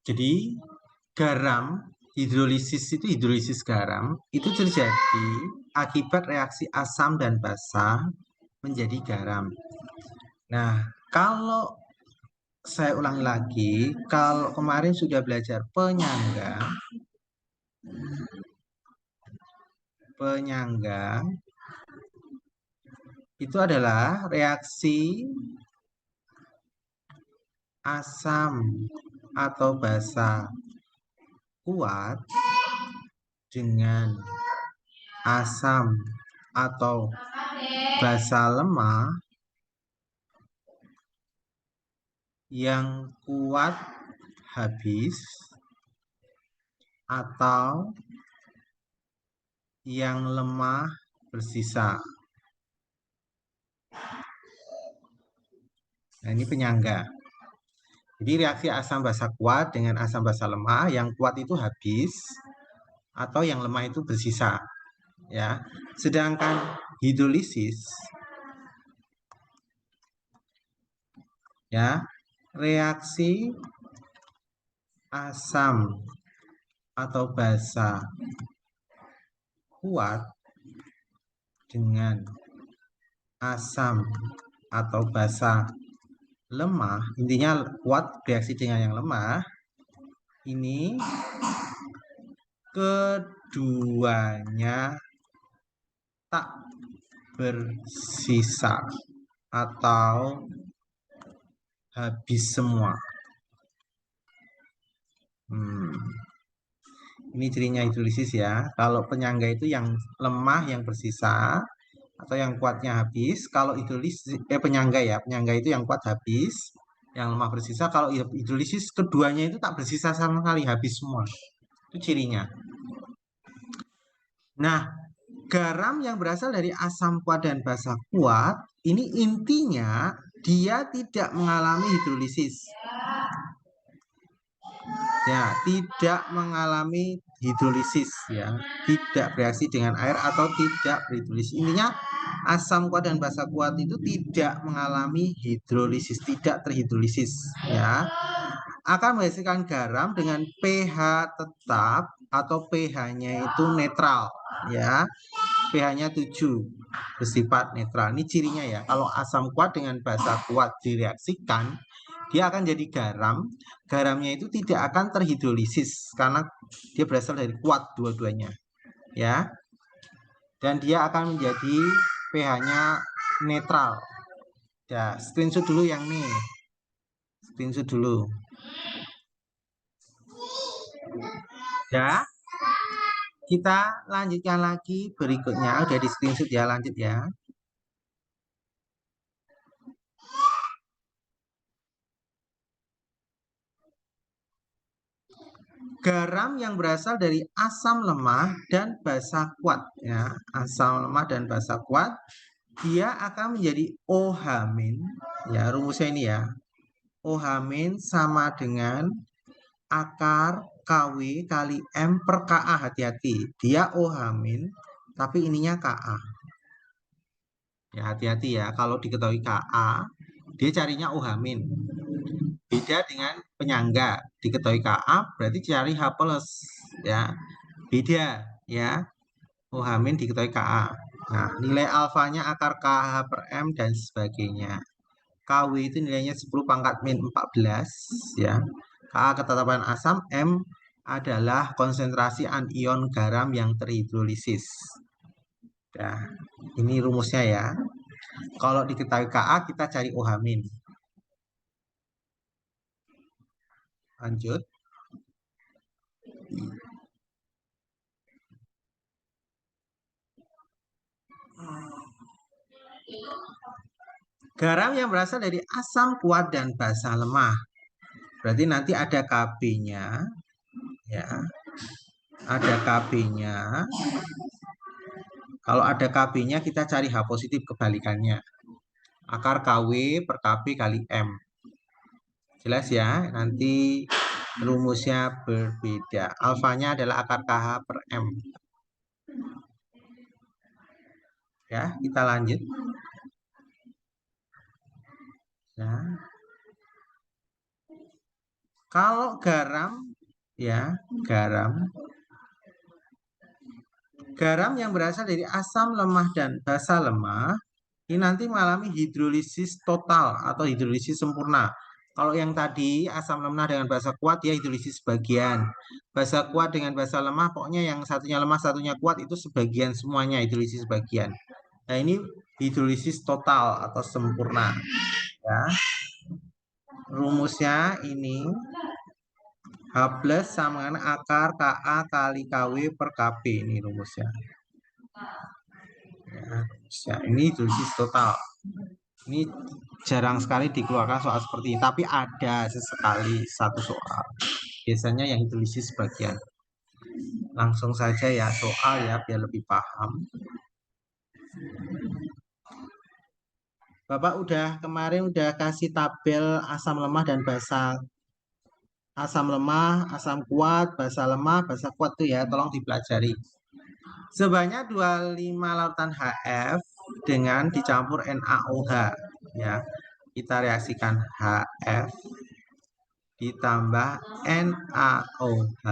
Jadi garam, hidrolisis garam itu terjadi akibat reaksi asam dan basa menjadi garam. Nah, kalau saya ulangi lagi, kalau kemarin sudah belajar penyangga itu adalah reaksi asam atau basa kuat dengan asam atau basa lemah yang kuat habis atau yang lemah bersisa. Nah, ini penyangga. Jadi reaksi asam basa kuat dengan asam basa lemah, yang kuat itu habis atau yang lemah itu bersisa, ya. Sedangkan hidrolisis, ya, reaksi asam atau basa kuat dengan asam atau basa lemah, intinya kuat reaksi dengan yang lemah, ini keduanya tak bersisa atau habis semua. Ini cirinya hidrolisis ya. Kalau penyangga itu yang lemah yang bersisa atau yang kuatnya habis. Kalau hidrolisis penyangga ya, penyangga itu yang kuat habis, yang lemah bersisa. Kalau hidrolisis keduanya itu tak bersisa sama sekali, habis semua. Itu cirinya. Nah, garam yang berasal dari asam kuat dan basa kuat, ini intinya dia tidak mengalami hidrolisis. Ya, tidak mengalami hidrolisis ya, tidak bereaksi dengan air atau tidak berhidrolisis. Intinya asam kuat dan basa kuat itu tidak mengalami hidrolisis, tidak terhidrolisis ya. Akan menghasilkan garam dengan pH tetap atau pH-nya itu netral ya. pH-nya 7, bersifat netral. Ini cirinya ya. Kalau asam kuat dengan basa kuat direaksikan, dia akan jadi garam. Garamnya itu tidak akan terhidrolisis karena dia berasal dari kuat dua-duanya, ya. Dan dia akan menjadi pH-nya netral. Ya, screenshot dulu yang nih. Screenshot dulu. Ya. Kita lanjutkan lagi berikutnya. Udah di screenshot ya, lanjut ya. Garam yang berasal dari asam lemah dan basa kuat ya, asam lemah dan basa kuat, dia akan menjadi OH- ya, rumusnya ini ya. OH- sama dengan akar KW kali M per KA, hati-hati. Dia OH- tapi ininya KA. Ya, hati-hati ya, kalau diketahui KA, dia carinya OH-. Beda dengan penyangga, diketahui Ka berarti cari H plus ya. Beda ya. OH- diketahui Ka. Nah, nilai alfanya akar KH per M dan sebagainya. KW itu nilainya 10 pangkat min 14 ya. Ka ketetapan asam, M adalah konsentrasi anion garam yang terhidrolisis. Nah, ini rumusnya ya. Kalau diketahui Ka, kita cari OH-. Lanjut. Garam yang berasal dari asam kuat dan basa lemah. Berarti nanti ada Kb-nya ya. Ada Kb-nya. Kalau ada Kb-nya kita cari H positif kebalikannya. Akar Kw per Kb kali M. Jelas ya, nanti rumusnya berbeda. Alfanya adalah akar KH per M. Ya, kita lanjut. Ya. Kalau garam, ya, garam yang berasal dari asam lemah dan basa lemah, ini nanti mengalami hidrolisis total atau hidrolisis sempurna. Kalau yang tadi asam lemah dengan basa kuat, ya hidrolisis sebagian. Basa kuat dengan basa lemah, pokoknya yang satunya lemah, satunya kuat, itu sebagian semuanya, hidrolisis sebagian. Nah, ini hidrolisis total atau sempurna. Ya. Rumusnya ini H plus sama dengan akar KA kali KW per KP. Ini rumusnya. Ya, ini hidrolisis total. Ini jarang sekali dikeluarkan soal seperti ini, tapi ada sesekali satu soal. Biasanya yang hidrolisis sebagian. Langsung saja ya soal ya biar lebih paham. Bapak kemarin udah kasih tabel asam lemah dan basa asam lemah, asam kuat, basa lemah, basa kuat tuh ya, tolong dipelajari. Sebanyak 25 lautan HF dengan dicampur NaOH ya. Kita reaksikan HF ditambah NaOH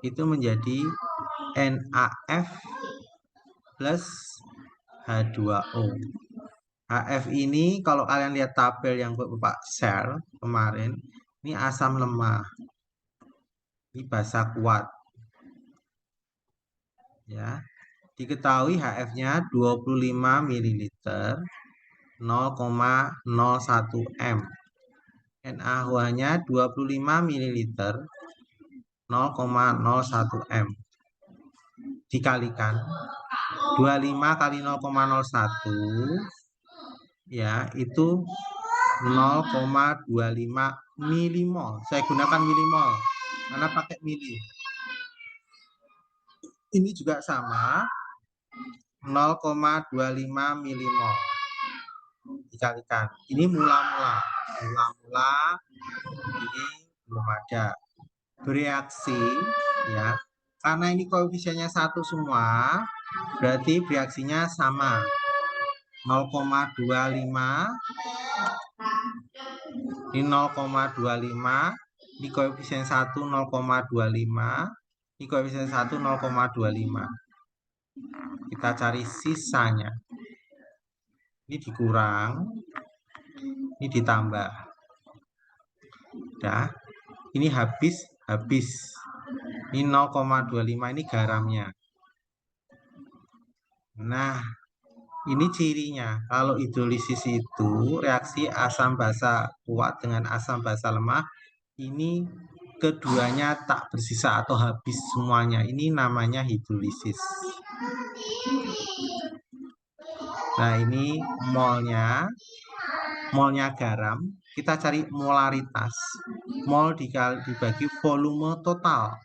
itu menjadi NaF plus H2O. HF ini kalau kalian lihat tabel yang Bapak share kemarin, ini asam lemah. Ini basa kuat. Ya. Diketahui HF-nya 25 ml 0,01 M. NaOH-nya 25 ml 0,01 M. Dikalikan 25 kali 0,01 ya itu 0,25 milimol. Saya gunakan milimol karena pakai mili. Ini juga sama 0,25 milimol. Dikalikan. Ini mula-mula. Mula-mula ini belum ada. Bereaksi ya. Karena ini koefisiennya satu semua, berarti bereaksinya sama. 0,25 ini 0,25, ini koefisien 1 0,25, ini koefisien 1 0,25. Kita cari sisanya. Ini dikurang, ini ditambah. Udah. Ini habis. Ini 0,25 ini garamnya. Nah, ini cirinya. Kalau hidrolisis itu reaksi asam basa kuat dengan asam basa lemah, ini keduanya tak bersisa atau habis semuanya. Ini namanya hidrolisis. Nah, ini molnya garam. Kita cari molaritas. Mol dibagi volume total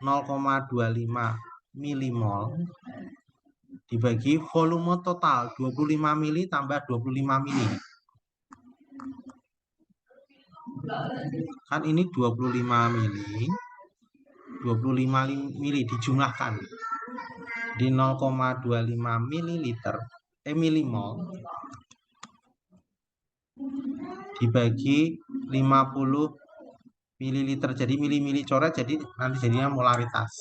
0,25 milimol dibagi volume total 25 mili tambah 25 mili. Kan ini 25 mili. 25 mili dijumlahkan di 0,25 mililiter milimol dibagi 50 mililiter, jadi mili-mili coret, jadi nanti jadinya molaritas.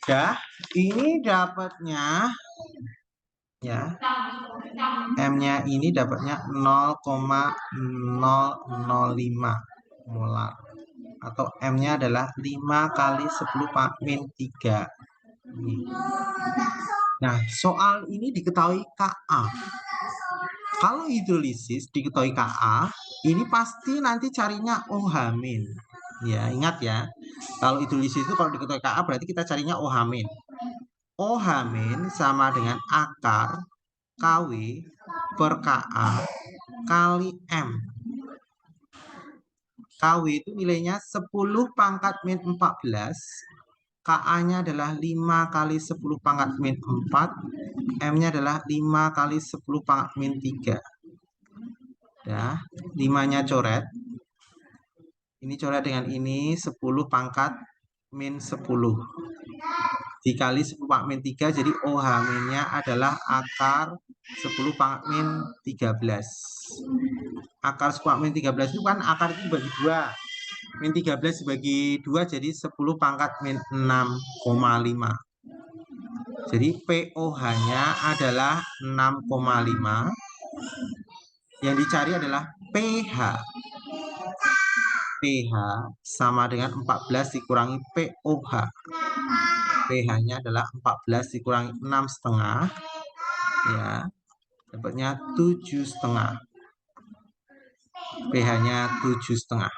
Ya, ini dapatnya ya M-nya ini dapatnya 0,005 molar atau M-nya adalah 5 kali 10⁻³ ini. Nah, soal ini diketahui Ka. Kalau hidrolisis diketahui Ka, ini pasti nanti carinya OH-. Ya, ingat ya. Kalau hidrolisis itu kalau diketahui Ka berarti kita carinya OH-. OH- sama dengan akar KW per Ka kali M. KW itu nilainya 10⁻⁴. Ka-nya adalah 5 kali 10⁻⁴. M-nya adalah 5 kali 10⁻⁴. Ya, 5-nya coret. Ini coret dengan ini 10⁻⁻⁴. dikali 10 pangkat min 3, jadi OH-nya adalah akar 10 pangkat min 13. Akar 10 pangkat min 13 itu kan akar itu dibagi 2. Min 13 dibagi 2 jadi 10 pangkat min 6,5. Jadi POH-nya adalah 6,5. Yang dicari adalah pH. pH sama dengan 14 dikurangi POH. pH-nya adalah 14 dikurangi 6,5, ya, dapatnya 7,5. pH-nya 7,5.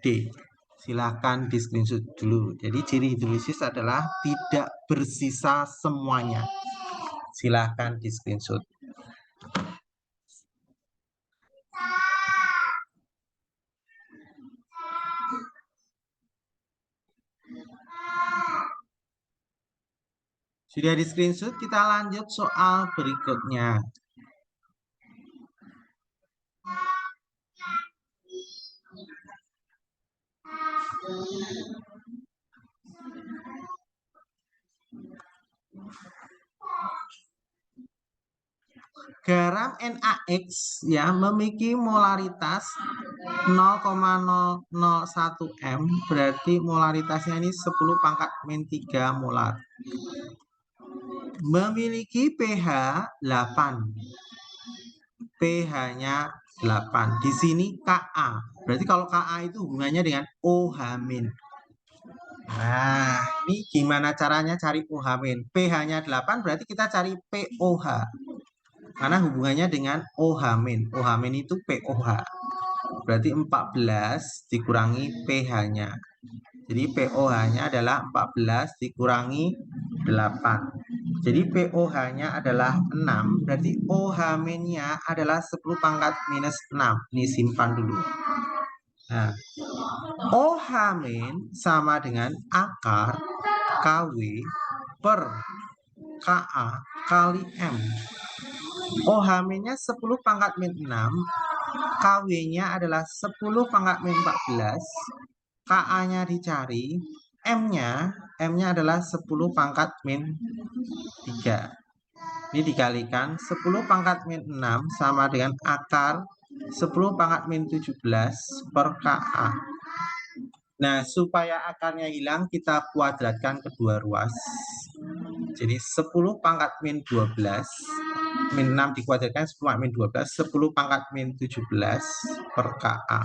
D. Silahkan di screenshot dulu. Jadi ciri hidrolisis adalah tidak bersisa semuanya. Silahkan di screenshot. Sudah di screenshot, kita lanjut soal berikutnya. Garam NaX ya memiliki molaritas 0,001 m, berarti molaritasnya ini 10 pangkat min 3 molar. Memiliki pH 8. pH-nya 8. Di sini Ka. Berarti kalau Ka itu hubungannya dengan OH-. Nah, ini gimana caranya cari OH-? pH-nya 8 berarti kita cari POH. Karena hubungannya dengan OH-. OH- itu POH. Berarti 14 dikurangi pH-nya. Jadi POH-nya adalah 14 dikurangi 8. Jadi POH-nya adalah 6. Berarti OH-nya adalah 10 pangkat minus 6. Ini simpan dulu. Nah, OH- sama dengan akar KW per Ka kali M. OH-nya 10 pangkat min 6. KW-nya adalah 10 pangkat min 14. Ka-nya dicari. M-nya adalah 10 pangkat min 3. Ini dikalikan 10 pangkat min 6 sama dengan akar 10 pangkat min 17 per Ka. Nah, supaya akarnya hilang, kita kuadratkan kedua ruas. Jadi 10 pangkat min 12. Min 6 dikuadratkan 10 pangkat min 12. 10 pangkat min 17 per Ka.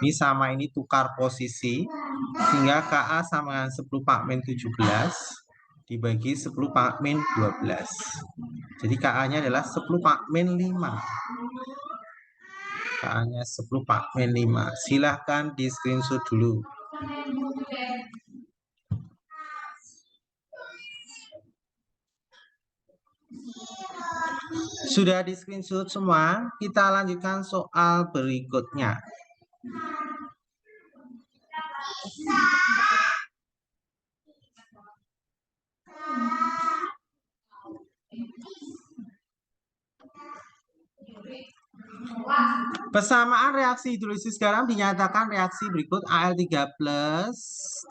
Ini sama ini tukar posisi. Sehingga Ka sama dengan 10 pangkat min 17 dibagi 10 pangkat min 12. Jadi Ka-nya adalah 10 pangkat min 5. Ka-nya 10 pangkat min 5. Silahkan di screenshot dulu. Sudah di screenshot semua, kita lanjutkan soal berikutnya. Persamaan reaksi hidrolisis garam dinyatakan reaksi berikut: Al3+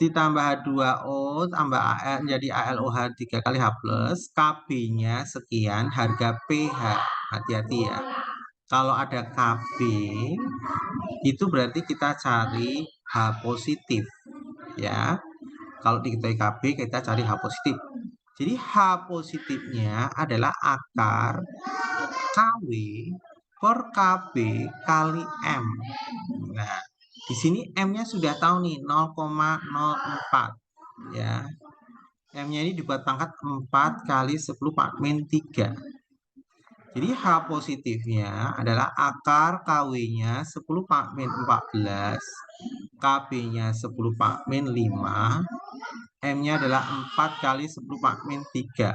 ditambah H2O tambah Al menjadi AlOH 3 kali H+, Kb-nya sekian, harga pH. Hati-hati ya. Kalau ada Kb, itu berarti kita cari H positif. Ya. Kalau diketahui Kb, kita cari H positif. Jadi H positifnya adalah akar KW per Kb kali M. Nah, di sini M-nya sudah tahu nih 0,04 ya. M-nya ini dibuat pangkat 4 kali 10 pangkat min 3. Jadi H positifnya adalah akar KW-nya 10 pangkat min 14, Kb-nya 10 pangkat min 5, M-nya adalah 4 kali 10 pangkat min 3.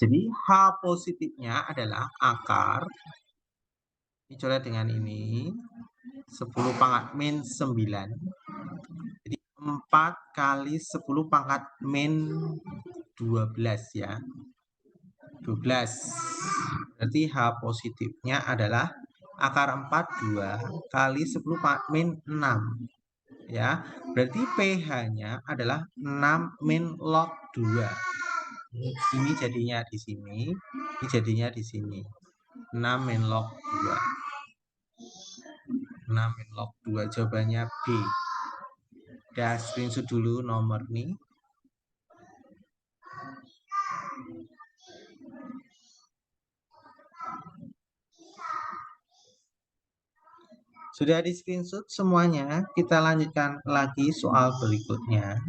Jadi H positifnya adalah akar, dicoret dengan ini, 10 pangkat min 9. Jadi 4 kali 10 pangkat min 12 ya. 12. Berarti H positifnya adalah akar 4, 2 kali 10 pangkat min 6. ya. Berarti pH-nya adalah 6 min log 2. Ini jadinya di sini, ini jadinya di sini. 6 min log 2. 6 min log 2 jawabannya B. Udah screenshot dulu nomor nih. Sudah di screenshot semuanya, kita lanjutkan lagi soal berikutnya.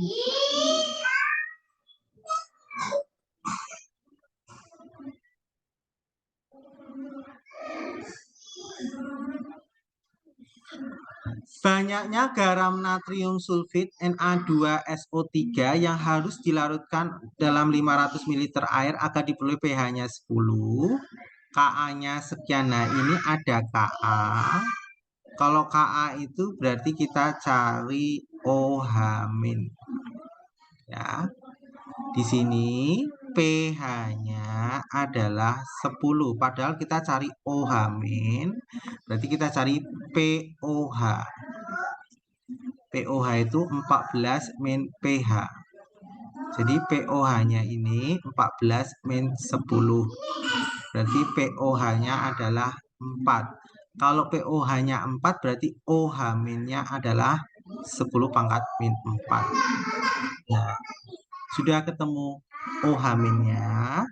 Banyaknya garam natrium sulfit Na2SO3 yang harus dilarutkan dalam 500 ml air agar diperoleh pH-nya 10, Ka-nya sekian. Nah, ini ada Ka. Kalau Ka itu berarti kita cari OH-. Ya. Di sini pH-nya adalah 10, padahal kita cari OH-, berarti kita cari POH. POH itu 14 min pH. Jadi POH-nya ini 14 min 10. Berarti POH-nya adalah 4. Kalau POH-nya 4 berarti OH-nya adalah 10 pangkat min 4. Nah, sudah ketemu OH-nya,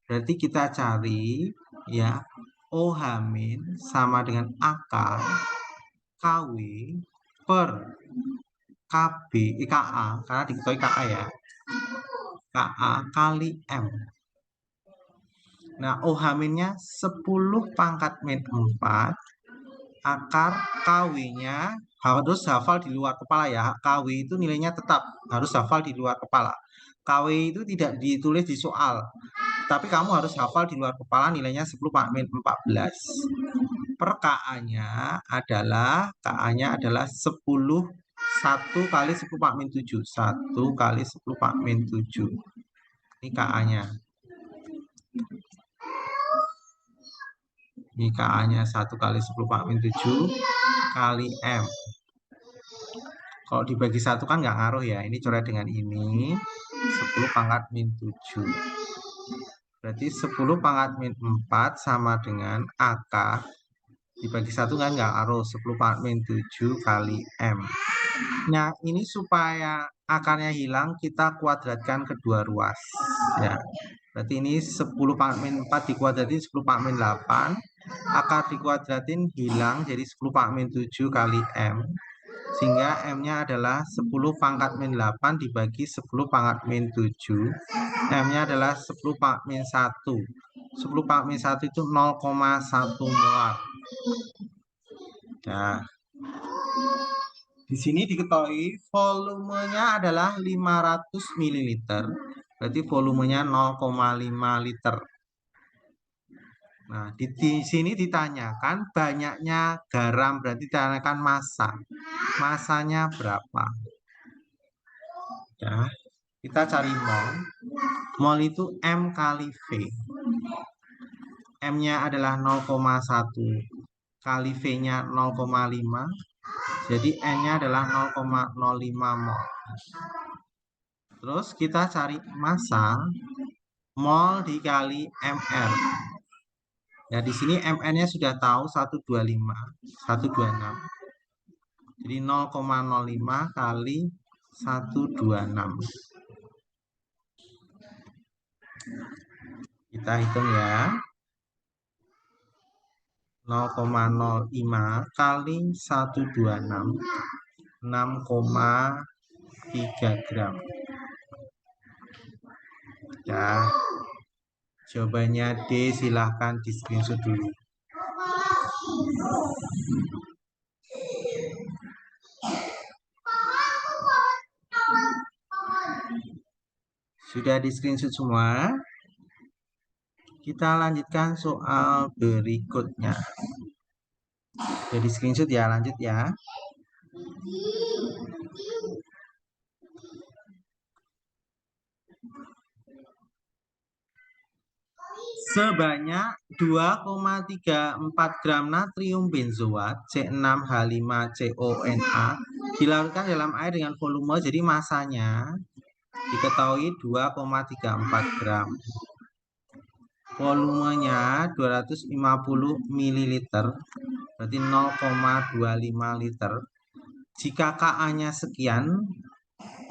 berarti kita cari ya OH- sama dengan AK KW per KB KA, karena diketahui KA ya. KA kali M. Nah, OH-nya 10 pangkat min 4, akar KW-nya harus hafal di luar kepala ya. KW itu nilainya tetap harus hafal di luar kepala. KW itu tidak ditulis di soal, tapi kamu harus hafal di luar kepala, nilainya 10 pangkat min 14. Per KA-nya adalah 10, 1 kali 10 pangkat min 7. 1 kali 10 pangkat min 7. Ini KA-nya. Ini KA-nya 1 kali 10 pangkat min 7 kali M. Kalau dibagi 1 kan nggak ngaruh ya. Ini coret dengan ini. 10 pangkat min 7. Berarti 10 pangkat min 4 sama dengan AK. Dibagi 1 kan nggak ngaruh. 10 pangkat min 7 kali M. Nah, ini supaya akarnya hilang, kita kuadratkan kedua ruas. Ya. Berarti ini 10 pangkat min 4 dikuadratin 10 pangkat min 8. Akar dikuadratin hilang jadi 10 pangkat min 7 kali M. Sehingga M-nya adalah 10 pangkat min 8 dibagi 10 pangkat min 7. M-nya adalah 10 pangkat min 1. 10 pangkat min 1 itu 0,1 molar. Nah, di sini diketahui volumenya adalah 500 ml. Berarti volumenya 0,5 liter. Nah, di sini ditanyakan banyaknya garam, berarti ditanyakan massa. Massanya berapa? Ya, kita cari mol. Mol itu M kali V. M-nya adalah 0,1 kali V-nya 0,5. Jadi N-nya adalah 0,05 mol. Terus kita cari massa, mol dikali mR. Ya, di sini mN-nya sudah tahu 125, 126. Jadi 0,05 kali 126. Kita hitung ya. 0,05 kali 126. 6,3 gram. Ya. Jawabannya D, silahkan di screenshot dulu. Sudah di screenshot semua? Kita lanjutkan soal berikutnya. Jadi screenshot ya, lanjut ya. sebanyak 2,34 gram natrium benzoat C6H5CONa dilarutkan dalam air dengan volume, jadi masanya diketahui 2,34 gram. Volumenya 250 ml, berarti 0,25 liter. Jika Ka-nya sekian,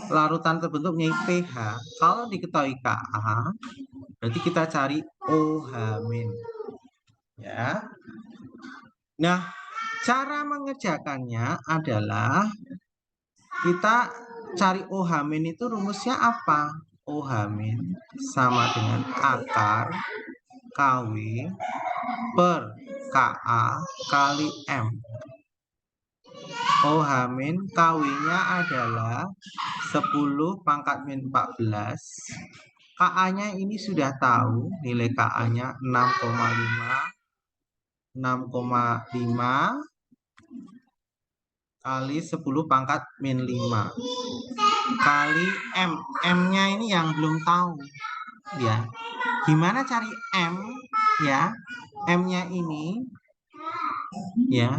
larutan terbentuk punya pH. Kalau diketahui Ka, berarti kita cari OH-. Ya. Nah, cara mengerjakannya adalah kita cari OH- itu rumusnya apa? OH- sama dengan akar KW per Ka kali M. OH- KW-nya adalah 10 pangkat min 14. Ka-nya ini sudah tahu, nilai Ka-nya 6,5 kali 10 pangkat min 5 kali M. M-nya ini yang belum tahu. Ya. Gimana cari M? Ya. M-nya ini ya.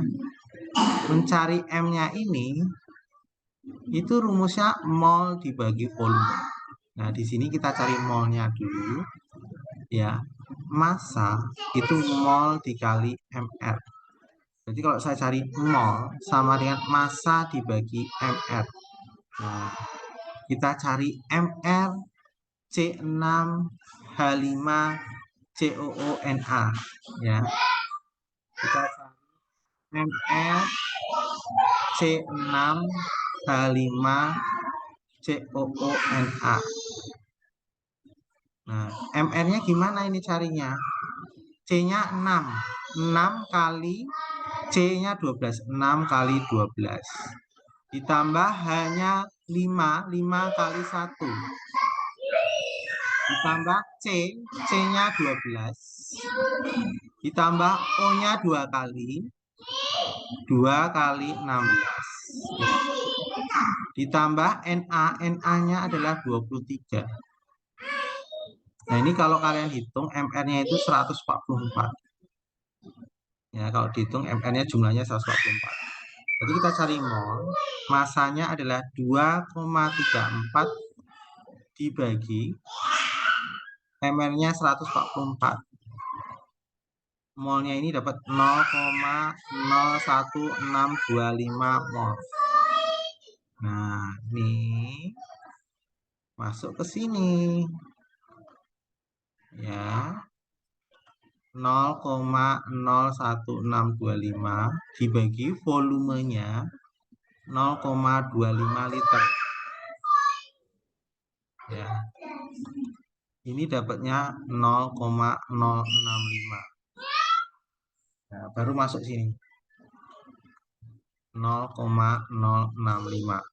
Mencari M-nya ini itu rumusnya mol dibagi volume. Nah, di sini kita cari molnya dulu. Ya. Massa itu mol dikali mR. Jadi kalau saya cari mol sama dengan massa dibagi mR. Nah, kita cari mR C6H5COONa. Ya. Kita cari mR C6H5COONa. Nah, mR-nya gimana ini carinya? C-nya 6. 6 kali C-nya 12. 6 kali 12. Ditambah hanya 5. 5 kali 1. Ditambah C. C-nya 12. Ditambah O-nya 2 kali. 2 kali 16. Ditambah Na. Na-nya adalah 23. Nah, ini kalau kalian hitung MR-nya itu 144. Ya, kalau dihitung MR-nya jumlahnya 144. Jadi kita cari mol, masanya adalah 2,34 dibagi MR-nya 144. Molnya ini dapat 0,01625 mol. Nah, ini masuk ke sini. Ya. 0,01625 dibagi volumenya 0,25 liter. Ya. Ini dapatnya 0,065. Nah, baru masuk sini. 0,065.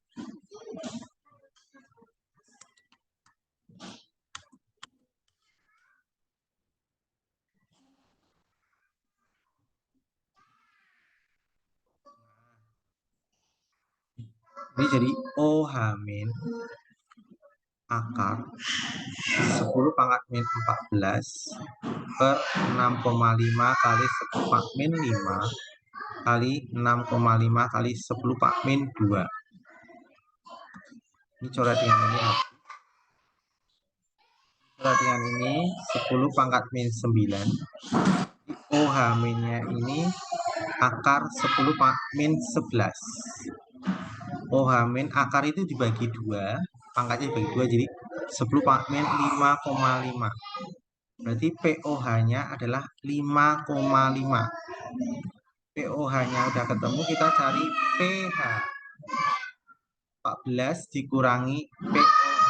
Ini jadi OH- akar 10 pangkat min 14 per 6,5 kali 10 pangkat min 5 kali 6,5 kali 10 pangkat min 2. Ini coret dengan ini. Coret dengan ini 10 pangkat min 9. OH-nya ini akar 10 pangkat min 11. OH- akar itu dibagi 2, pangkatnya dibagi 2 jadi 10 pangkat min 5,5. Berarti POH-nya adalah 5,5. POH-nya udah ketemu, kita cari pH. 14 dikurangi POH.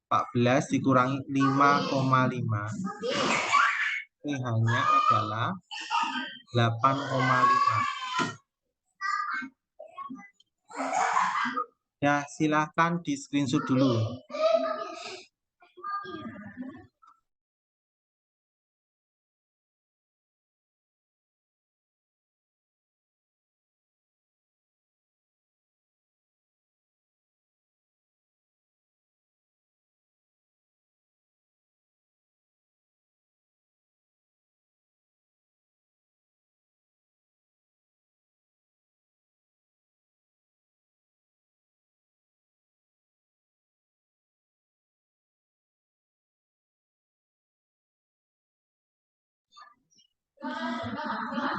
14 dikurangi 5,5. pH-nya adalah 8,5. Ya, silahkan di screenshot dulu.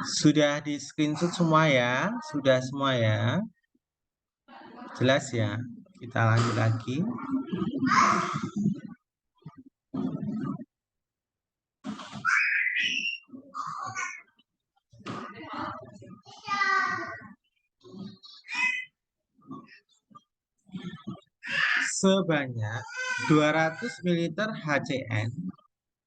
Sudah di screenshot semua ya? Sudah semua ya? Jelas ya? Kita lanjut lagi. Sebanyak 200 ml HCN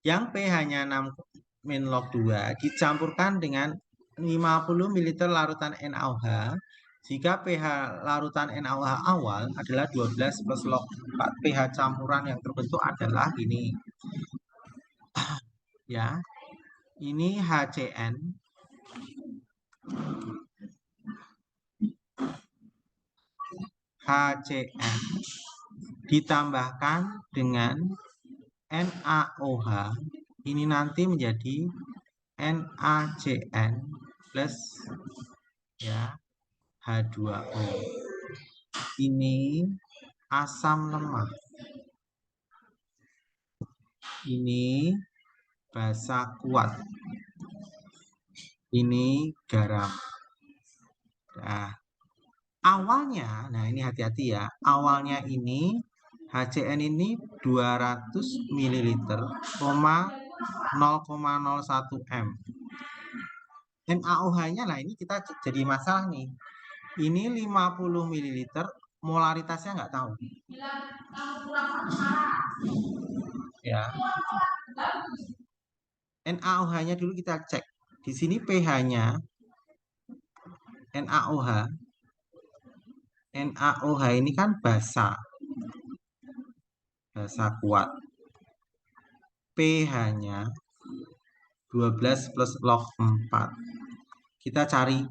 yang pH-nya 6-log 2 dicampurkan dengan 50 ml larutan NaOH jika pH larutan NaOH awal adalah 12 plus log 4. pH campuran yang terbentuk adalah ini. Ya. Ini HCN. HCN ditambahkan dengan NaOH. Ini nanti menjadi NaCN plus ya H2O. Ini asam lemak. Ini basa kuat. Ini garam. Nah, awalnya, nah ini hati-hati ya. Awalnya ini HCN ini 200 ml, 0,01 M. NaOH-nya, nah ini kita jadi masalah nih. Ini 50 ml, molaritasnya nggak tahu. Ya. NaOH-nya dulu kita cek. Di sini pH-nya NaOH. NaOH ini kan basa kuat. pH-nya 12 plus log 4. Kita cari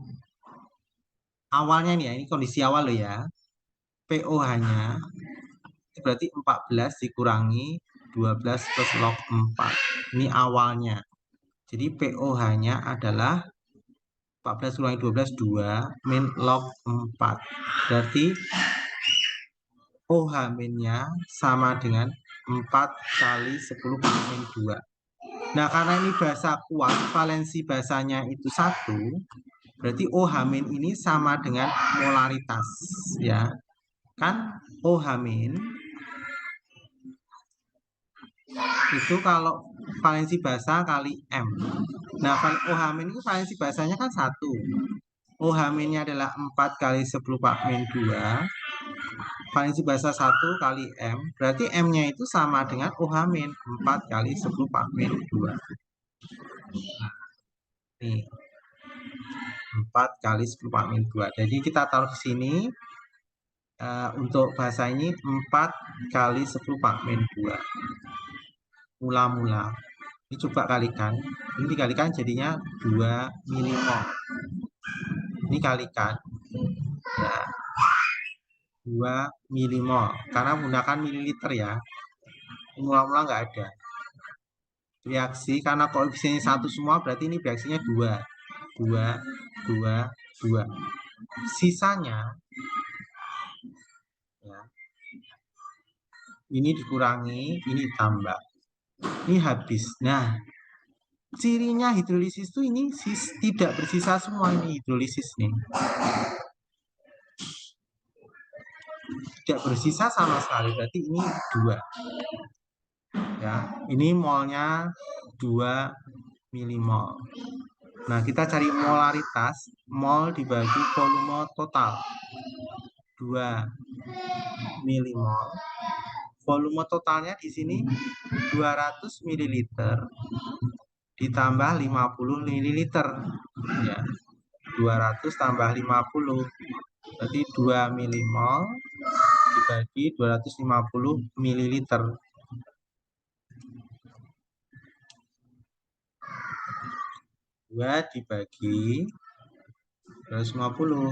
awalnya nih ya, ini kondisi awal loh ya. pOH-nya itu berarti 14 dikurangi 12 plus log 4. Ini awalnya. Jadi pOH-nya adalah 14 kurangi 12, 2 min log 4. Berarti OH-nya sama dengan 4 kali 10 min 2. Nah, karena ini basa kuat, valensi basanya itu 1, berarti OH- ini sama dengan molaritas. Ya, kan OH- itu kalau valensi basa kali M. Nah, OH- itu valensi basanya kan 1. OH-nya adalah 4 kali 10 min 2. Valensi basa 1 kali M. Berarti M-nya itu sama dengan OH- 4 kali 10 min 2. Nih. 4 kali 10 min 2. Jadi kita taruh di sini. Untuk bahasa ini 4 kali 10 min 2. Mula-mula. Ini coba kalikan. Ini dikalikan jadinya 2 milimol. Ini kalikan. Ya. 2 milimol. Karena menggunakan mililiter ya. Mula-mula nggak ada. Reaksi karena koefisiennya 1 semua berarti ini reaksinya 2. 2, 2, 2. Sisanya ya, ini dikurangi, ini tambah. Ini habis. Nah, cirinya hidrolisis itu ini tidak bersisa semua ini hidrolisis nih. Tidak bersisa sama sekali, berarti ini 2. Ya, ini molnya 2 milimol. Nah, kita cari molaritas, mol dibagi volume total. 2 milimol. Volume totalnya di sini 200 ml ditambah 50 ml. Ya. 200 tambah 50 berarti 2 milimol dibagi 250 ml. 2 dibagi 250.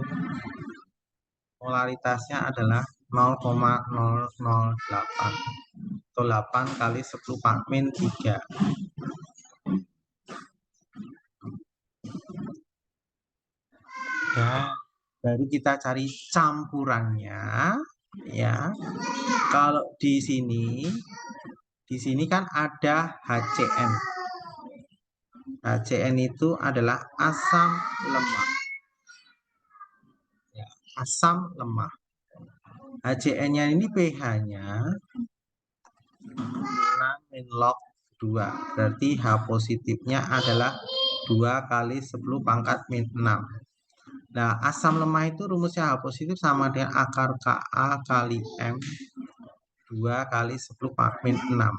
Molaritasnya adalah 0,008 atau 8 kali 10 min 3. Ya, baru kita cari campurannya ya. Kalau di sini kan ada HCN. HCN itu adalah asam lemah. Ya, asam lemah. HCN-nya ini pH-nya 6 log 2. Berarti H positifnya adalah 2 kali 10 pangkat min 6. Nah, asam lemah itu rumusnya H positif sama dengan akar Ka kali M 2 kali 10 pangkat min 6.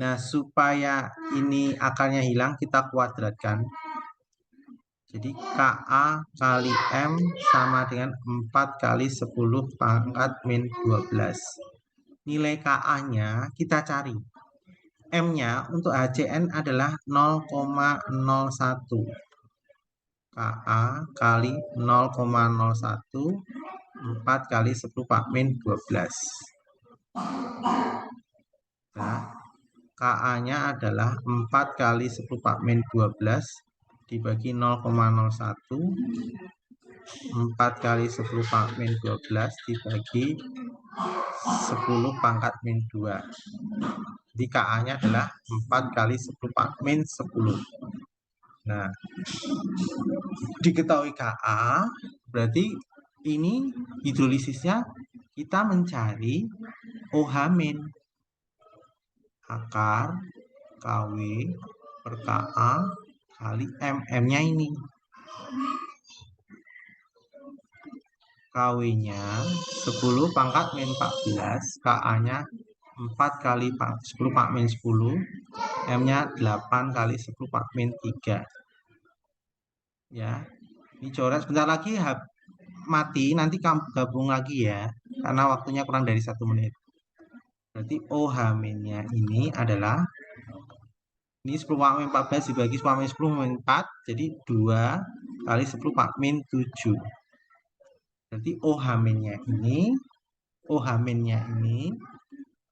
Nah, supaya ini akarnya hilang, kita kuadratkan. Jadi Ka kali M sama dengan 4 kali 10 pangkat min 12. Nilai Ka-nya kita cari. M-nya untuk HCN adalah 0,01. Ka kali 0,01 4 kali 10 pangkat min 12. Nah, Ka-nya adalah 4 kali 10 pangkat min 12 dibagi 0,01. 4 kali 10 pangkat min 12 dibagi 10 pangkat min 2. Jadi Ka-nya adalah 4 kali 10 pangkat min 10. Nah, diketahui Ka, berarti ini hidrolisisnya kita mencari OH- akar Kw per Ka kali M. M-nya ini. Kw-nya 10 pangkat min 14, Ka-nya 4 kali 10 pangkat min 10, M-nya 8 kali 10 pangkat min 3. Ya, ini coret sebentar lagi mati, nanti kamu gabung lagi ya, karena waktunya kurang dari 1 menit. Berarti OH-nya ini adalah ini 10 pangkat min 14 dibagi 10 pangkat min 10 min 4, jadi 2 kali 10 pangkat min 7. Berarti OH-nya ini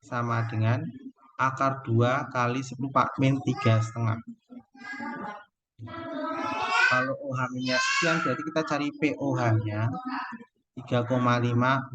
sama dengan akar 2 kali 10 pangkat min 3,5. Kalau OH-nya sekian, berarti kita cari POH-nya 3,5